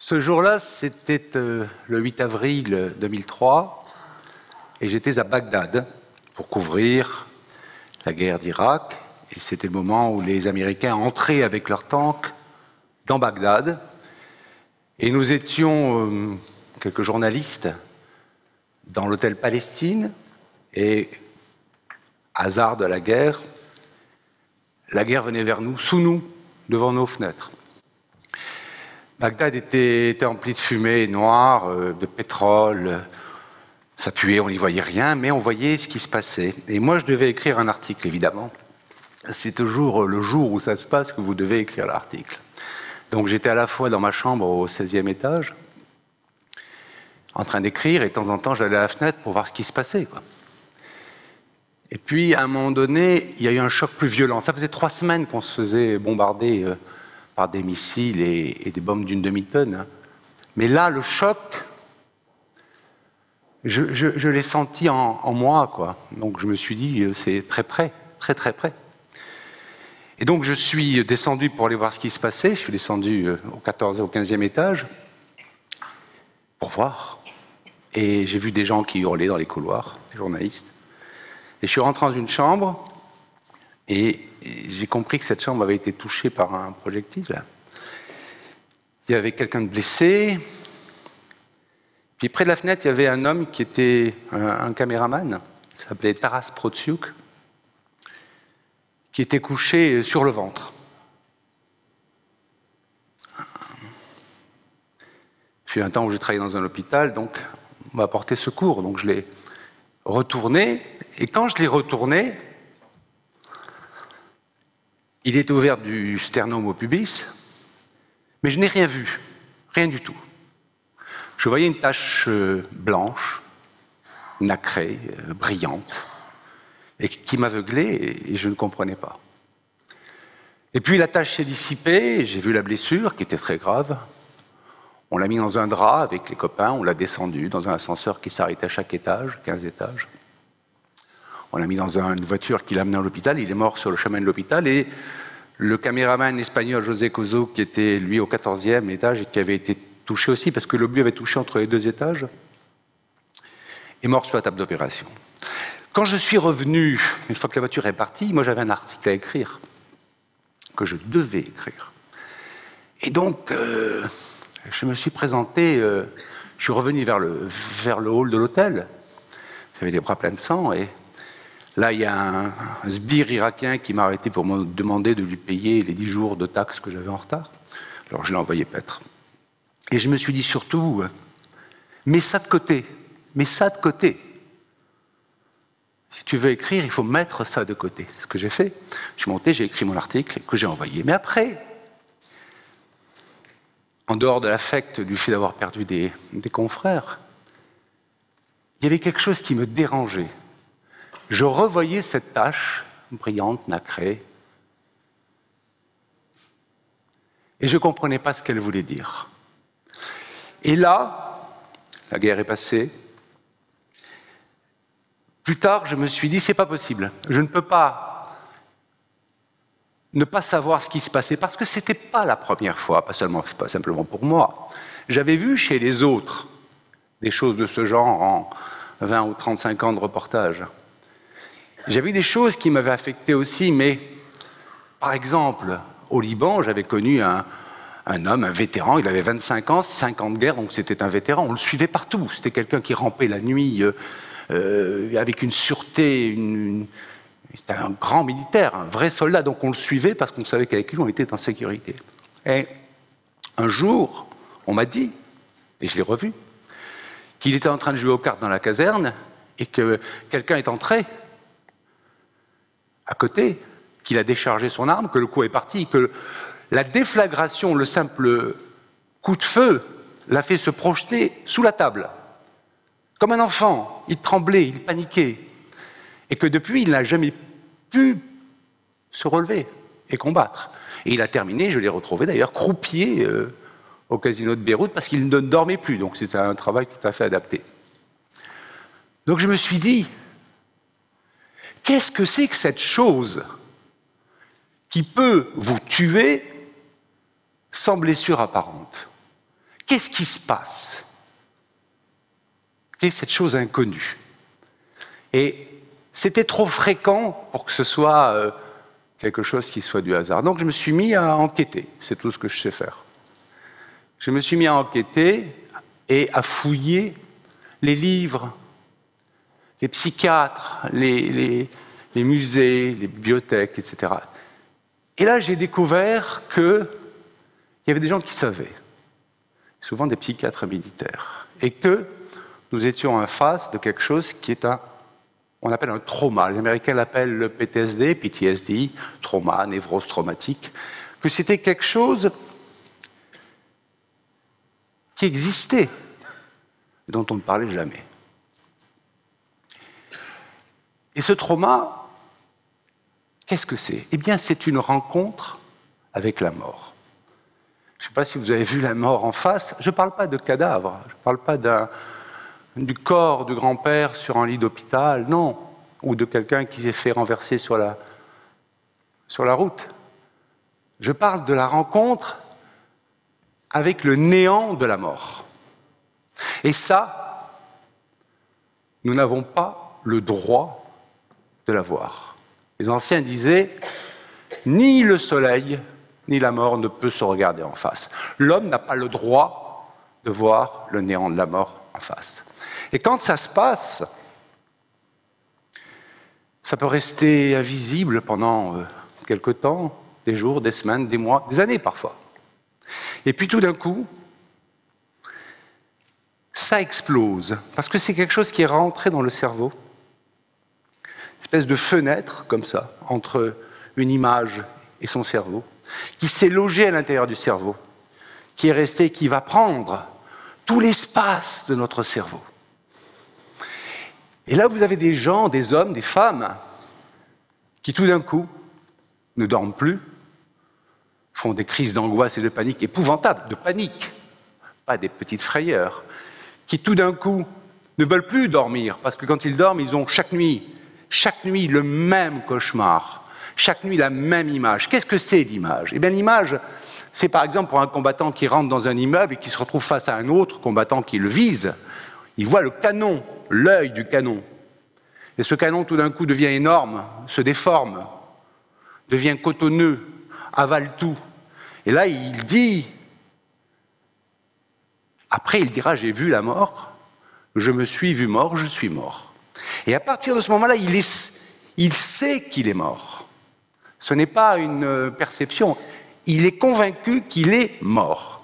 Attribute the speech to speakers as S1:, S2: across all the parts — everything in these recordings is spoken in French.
S1: Ce jour-là, c'était le 8 avril 2003, et j'étais à Bagdad pour couvrir la guerre d'Irak. Et c'était le moment où les Américains entraient avec leurs tanks dans Bagdad. Et nous étions quelques journalistes dans l'hôtel Palestine, et hasard de la guerre venait vers nous, sous nous, devant nos fenêtres. Bagdad était empli de fumée noire, de pétrole, ça puait, on n'y voyait rien, mais on voyait ce qui se passait. Et moi, je devais écrire un article, évidemment. C'est toujours le jour où ça se passe que vous devez écrire l'article. Donc j'étais à la fois dans ma chambre au 16e étage, en train d'écrire, et de temps en temps, j'allais à la fenêtre pour voir ce qui se passait, quoi. Et puis, à un moment donné, il y a eu un choc plus violent. Ça faisait 3 semaines qu'on se faisait bombarder par des missiles et des bombes d'une demi-tonne. Mais là, le choc, je l'ai senti en moi, quoi. Donc je me suis dit, c'est très près, très très près. Et donc je suis descendu pour aller voir ce qui se passait. Je suis descendu au 14e, au 15e étage pour voir. Et j'ai vu des gens qui hurlaient dans les couloirs, des journalistes. Et je suis rentré dans une chambre et j'ai compris que cette chambre avait été touchée par un projectile. Il y avait quelqu'un de blessé. Puis près de la fenêtre, il y avait un homme qui était un caméraman, il s'appelait Taras Protsiuk, qui était couché sur le ventre. Puis un temps où j'ai travaillé dans un hôpital, donc on m'a apporté secours, donc je l'ai retourné, et quand je l'ai retourné, il était ouvert du sternum au pubis, mais je n'ai rien vu, rien du tout. Je voyais une tache blanche, nacrée, brillante, et qui m'aveuglait, et je ne comprenais pas. Et puis la tache s'est dissipée, j'ai vu la blessure, qui était très grave. On l'a mis dans un drap avec les copains, on l'a descendu dans un ascenseur qui s'arrêtait à chaque étage, 15 étages. On l'a mis dans une voiture qui l'a amené à l'hôpital, il est mort sur le chemin de l'hôpital, et le caméraman espagnol José Coso, qui était lui au 14e étage et qui avait été touché aussi, parce que l'obus avait touché entre les 2 étages, est mort sur la table d'opération. Quand je suis revenu, une fois que la voiture est partie, moi j'avais un article à écrire, que je devais écrire. Et donc, je me suis présenté, je suis revenu vers le hall de l'hôtel, j'avais les bras pleins de sang, et là il y a un sbire irakien qui m'a arrêté pour me demander de lui payer les 10 jours de taxes que j'avais en retard. Alors je l'ai envoyé paître. Et je me suis dit surtout, mets ça de côté, mets ça de côté. Si tu veux écrire, il faut mettre ça de côté. C'est ce que j'ai fait. Je suis monté, j'ai écrit mon article que j'ai envoyé. Mais après, en dehors de l'affect du fait d'avoir perdu des confrères, il y avait quelque chose qui me dérangeait. Je revoyais cette tache brillante, nacrée, et je ne comprenais pas ce qu'elle voulait dire. Et là, la guerre est passée. Plus tard, je me suis dit, c'est pas possible. Je ne peux pas ne pas savoir ce qui se passait, parce que c'était pas la première fois, pas simplement pour moi. J'avais vu chez les autres des choses de ce genre en 20 ou 35 ans de reportage. J'avais vu des choses qui m'avaient affecté aussi, mais par exemple, au Liban, j'avais connu un homme, un vétéran, il avait 25 ans, 5 ans de guerre, donc c'était un vétéran, on le suivait partout. C'était quelqu'un qui rampait la nuit avec une sûreté, c'était un grand militaire, un vrai soldat, donc on le suivait parce qu'on savait qu'avec lui on était en sécurité. Et un jour, on m'a dit, et je l'ai revu, qu'il était en train de jouer aux cartes dans la caserne et que quelqu'un est entré à côté, qu'il a déchargé son arme, que le coup est parti, que la déflagration, le simple coup de feu, l'a fait se projeter sous la table. Comme un enfant, il tremblait, il paniquait. Et que depuis, il n'a jamais pu se relever et combattre. Et il a terminé, je l'ai retrouvé d'ailleurs, croupier au casino de Beyrouth parce qu'il ne dormait plus. Donc c'était un travail tout à fait adapté. Donc je me suis dit, qu'est-ce que c'est que cette chose qui peut vous tuer sans blessure apparente, Qu'est-ce qui se passe? Quelle est cette chose inconnue? Et c'était trop fréquent pour que ce soit quelque chose qui soit du hasard. Donc je me suis mis à enquêter, c'est tout ce que je sais faire. Je me suis mis à enquêter et à fouiller les livres, les psychiatres, les musées, les bibliothèques, etc. Et là, j'ai découvert qu'il y avait des gens qui savaient, souvent des psychiatres militaires, et que nous étions en face de quelque chose qui est on appelle un trauma. Les Américains l'appellent le PTSD, trauma, névrose traumatique, que c'était quelque chose qui existait, dont on ne parlait jamais. Et ce trauma, qu'est-ce que c'est? Eh bien, c'est une rencontre avec la mort. Je ne sais pas si vous avez vu la mort en face. Je ne parle pas de cadavre, je ne parle pas du corps du grand-père sur un lit d'hôpital, non, ou de quelqu'un qui s'est fait renverser sur la route. Je parle de la rencontre avec le néant de la mort. Et ça, nous n'avons pas le droit de la voir. Les anciens disaient, ni le soleil, ni la mort ne peut se regarder en face. L'homme n'a pas le droit de voir le néant de la mort en face. Et quand ça se passe, ça peut rester invisible pendant quelque temps, des jours, des semaines, des mois, des années parfois. Et puis tout d'un coup, ça explose, parce que c'est quelque chose qui est rentré dans le cerveau, une espèce de fenêtre, comme ça, entre une image et son cerveau, qui s'est logé à l'intérieur du cerveau, qui est resté, qui va prendre tout l'espace de notre cerveau. Et là, vous avez des gens, des hommes, des femmes, qui tout d'un coup ne dorment plus, font des crises d'angoisse et de panique épouvantables, de panique, pas des petites frayeurs, qui tout d'un coup ne veulent plus dormir, parce que quand ils dorment, ils ont chaque nuit le même cauchemar, chaque nuit la même image. Qu'est-ce que c'est l'image? Eh bien l'image, c'est par exemple pour un combattant qui rentre dans un immeuble et qui se retrouve face à un autre combattant qui le vise, il voit le canon, l'œil du canon. Et ce canon tout d'un coup devient énorme, se déforme, devient cotonneux, avale tout. Et là, il dit, après il dira, j'ai vu la mort, je me suis vu mort, je suis mort. Et à partir de ce moment-là, il sait qu'il est mort. Ce n'est pas une perception, il est convaincu qu'il est mort.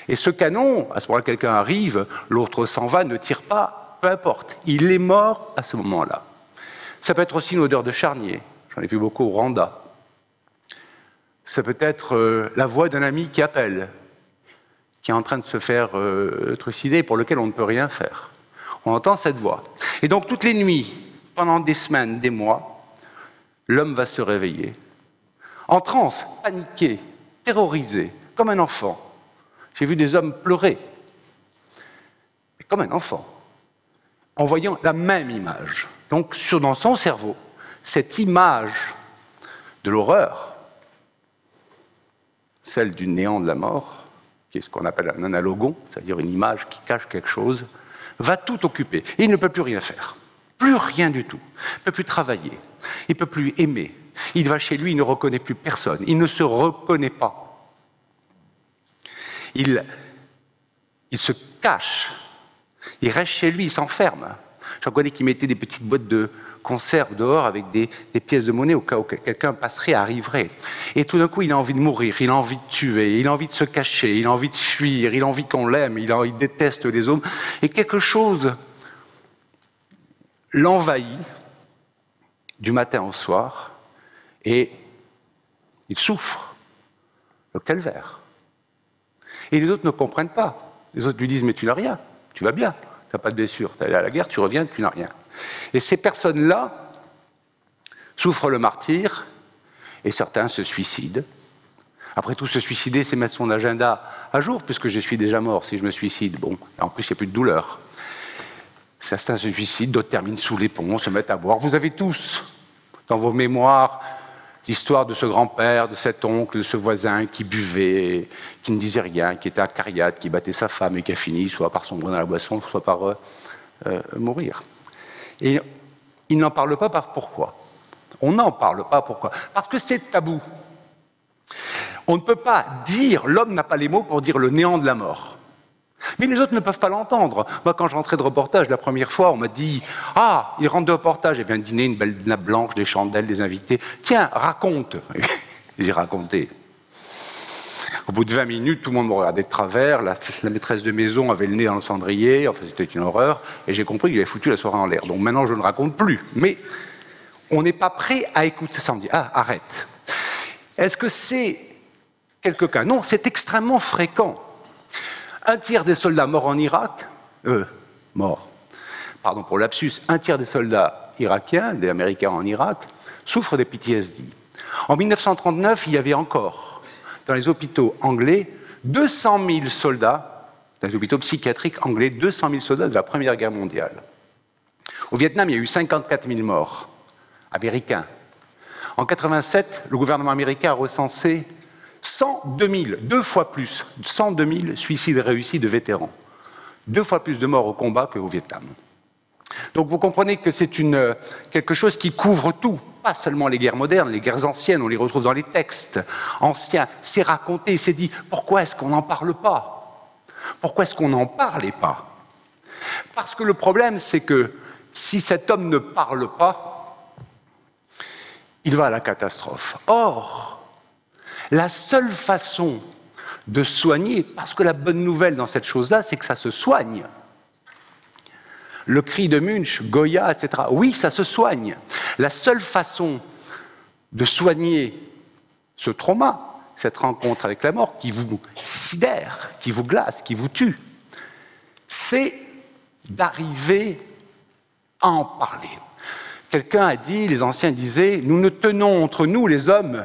S1: Et ce canon, à ce moment-là, quelqu'un arrive, l'autre s'en va, ne tire pas, peu importe, il est mort à ce moment-là. Ça peut être aussi une odeur de charnier, j'en ai vu beaucoup au Rwanda. Ça peut être la voix d'un ami qui appelle, qui est en train de se faire trucider, pour lequel on ne peut rien faire. On entend cette voix. Et donc toutes les nuits, pendant des semaines, des mois, l'homme va se réveiller, en transe, paniqué, terrorisé, comme un enfant. J'ai vu des hommes pleurer, comme un enfant, en voyant la même image. Donc dans son cerveau, cette image de l'horreur, celle du néant de la mort, qui est ce qu'on appelle un analogon, c'est-à-dire une image qui cache quelque chose, va tout occuper. Et il ne peut plus rien faire. Plus rien du tout. Il ne peut plus travailler. Il ne peut plus aimer. Il va chez lui, il ne reconnaît plus personne. Il ne se reconnaît pas. Il se cache. Il reste chez lui, il s'enferme. J'en connais qui mettaient des petites boîtes de conserve dehors avec des pièces de monnaie au cas où quelqu'un passerait, arriverait. Et tout d'un coup, il a envie de mourir, il a envie de tuer, il a envie de se cacher, il a envie de fuir, il a envie qu'on l'aime, il déteste les hommes. Et quelque chose l'envahit du matin au soir et il souffre, le calvaire. Et les autres ne comprennent pas. Les autres lui disent « mais tu n'as rien, tu vas bien, tu n'as pas de blessure, tu es allé à la guerre, tu reviens, tu n'as rien ». Et ces personnes-là souffrent le martyre et certains se suicident. Après tout, se suicider, c'est mettre son agenda à jour, puisque je suis déjà mort si je me suicide. Bon, en plus, il n'y a plus de douleur. Certains se suicident, d'autres terminent sous les ponts, se mettent à boire. Vous avez tous, dans vos mémoires, L'histoire de ce grand-père, de cet oncle, de ce voisin qui buvait, qui ne disait rien, qui était acariâtre, qui battait sa femme et qui a fini soit par sombrer dans la boisson, soit par mourir. Et il n'en parle pas pourquoi? On n'en parle pas pourquoi? Parce que c'est tabou. On ne peut pas dire, l'homme n'a pas les mots pour dire le néant de la mort. Mais les autres ne peuvent pas l'entendre. Moi, quand je rentrais de reportage la première fois, on m'a dit « Ah, il rentre de reportage, il vient de dîner, une belle nappe blanche, des chandelles, des invités. Tiens, raconte !» J'ai raconté. Au bout de 20 minutes, tout le monde me regardait de travers, la maîtresse de maison avait le nez dans le cendrier, enfin c'était une horreur, et j'ai compris qu'il avait foutu la soirée en l'air. Donc maintenant, je ne raconte plus. Mais on n'est pas prêt à écouter ça. On dit « Ah, arrête !» Est-ce que c'est quelques cas? Non, c'est extrêmement fréquent. Un tiers des soldats morts en Irak, pardon pour lapsus, un tiers des soldats irakiens, des Américains en Irak, souffrent des PTSD. En 1939, il y avait encore, dans les hôpitaux anglais, 200 000 soldats, dans les hôpitaux psychiatriques anglais, 200 000 soldats de la Première Guerre mondiale. Au Vietnam, il y a eu 54 000 morts américains. En 1987, le gouvernement américain a recensé 102 000, 2 fois plus, 102 000 suicides réussis de vétérans. 2 fois plus de morts au combat qu'au Vietnam. Donc vous comprenez que c'est quelque chose qui couvre tout, pas seulement les guerres modernes, les guerres anciennes, on les retrouve dans les textes anciens. C'est raconté, c'est dit, pourquoi est-ce qu'on n'en parle pas? Pourquoi est-ce qu'on n'en parlait pas? Parce que le problème, c'est que si cet homme ne parle pas, il va à la catastrophe. Or, la seule façon de soigner, parce que la bonne nouvelle dans cette chose-là, c'est que ça se soigne. Le cri de Munch, Goya, etc. Oui, ça se soigne. La seule façon de soigner ce trauma, cette rencontre avec la mort qui vous sidère, qui vous glace, qui vous tue, c'est d'arriver à en parler. Quelqu'un a dit, les anciens disaient, nous ne tenons entre nous, les hommes,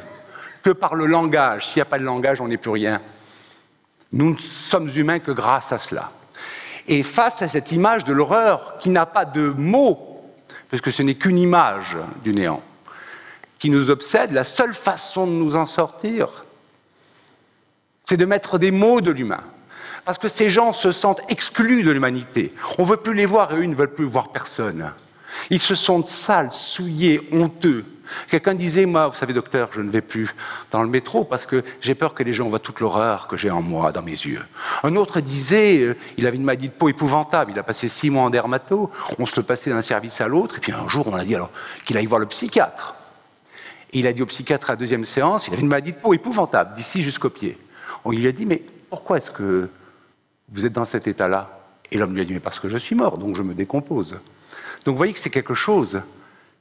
S1: que par le langage. S'il n'y a pas de langage, on n'est plus rien. Nous ne sommes humains que grâce à cela. Et face à cette image de l'horreur qui n'a pas de mots, parce que ce n'est qu'une image du néant, qui nous obsède, la seule façon de nous en sortir, c'est de mettre des mots de l'humain. Parce que ces gens se sentent exclus de l'humanité. On ne veut plus les voir et eux ne veulent plus voir personne. Ils se sentent sales, souillés, honteux. Quelqu'un disait, moi, vous savez, docteur, je ne vais plus dans le métro parce que j'ai peur que les gens voient toute l'horreur que j'ai en moi, dans mes yeux. Un autre disait, il avait une maladie de peau épouvantable, il a passé 6 mois en dermato, on se le passait d'un service à l'autre, et puis un jour, on a dit alors qu'il aille voir le psychiatre. Et il a dit au psychiatre à la 2e séance, il avait une maladie de peau épouvantable, d'ici jusqu'aux pieds. On lui a dit, mais pourquoi est-ce que vous êtes dans cet état-là? Et l'homme lui a dit, mais parce que je suis mort, donc je me décompose. Donc vous voyez que c'est quelque chose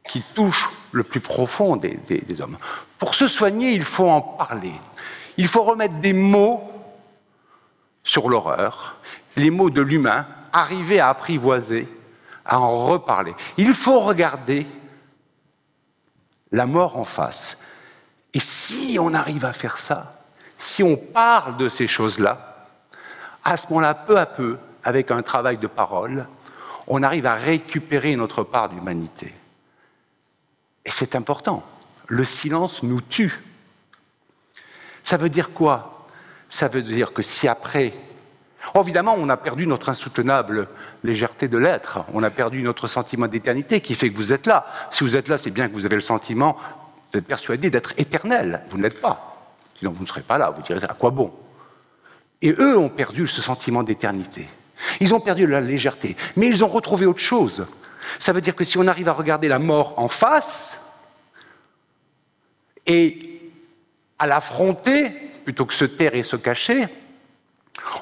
S1: qui touche le plus profond des hommes. Pour se soigner, il faut en parler. Il faut remettre des mots sur l'horreur, les mots de l'humain, arriver à apprivoiser, à en reparler. Il faut regarder la mort en face. Et si on arrive à faire ça, si on parle de ces choses-là, à ce moment-là, peu à peu, avec un travail de parole, on arrive à récupérer notre part d'humanité. Et c'est important. Le silence nous tue. Ça veut dire quoi? Ça veut dire que si après... évidemment, on a perdu notre insoutenable légèreté de l'être. On a perdu notre sentiment d'éternité qui fait que vous êtes là. Si vous êtes là, c'est bien que vous avez le sentiment d'être persuadé d'être éternel. Vous ne l'êtes pas. Sinon, vous ne serez pas là. Vous direz, à quoi bon? Et eux ont perdu ce sentiment d'éternité. Ils ont perdu la légèreté. Mais ils ont retrouvé autre chose. Ça veut dire que si on arrive à regarder la mort en face et à l'affronter, plutôt que se taire et se cacher,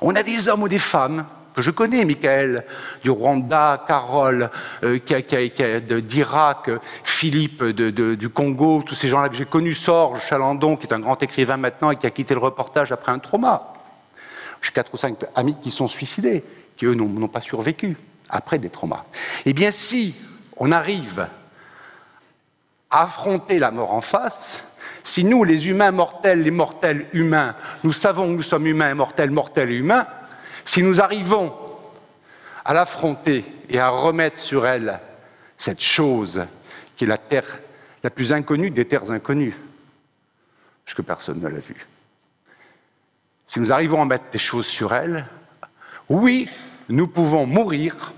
S1: on a des hommes ou des femmes que je connais, Michael du Rwanda, Carole d'Irak, Philippe du Congo, tous ces gens-là que j'ai connus, Sorge Chalandon, qui est un grand écrivain maintenant et qui a quitté le reportage après un trauma. J'ai 4 ou 5 amis qui sont suicidés, qui eux n'ont pas survécu après des traumas. Eh bien, si on arrive à affronter la mort en face, si nous, les humains mortels, les mortels humains, nous savons que nous sommes humains, mortels, mortels et humains, si nous arrivons à l'affronter et à remettre sur elle cette chose qui est la terre la plus inconnue des terres inconnues, puisque personne ne l'a vue. Si nous arrivons à mettre des choses sur elle, oui, nous pouvons mourir,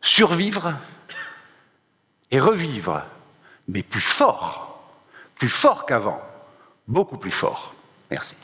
S1: survivre et revivre, mais plus fort qu'avant, beaucoup plus fort. Merci.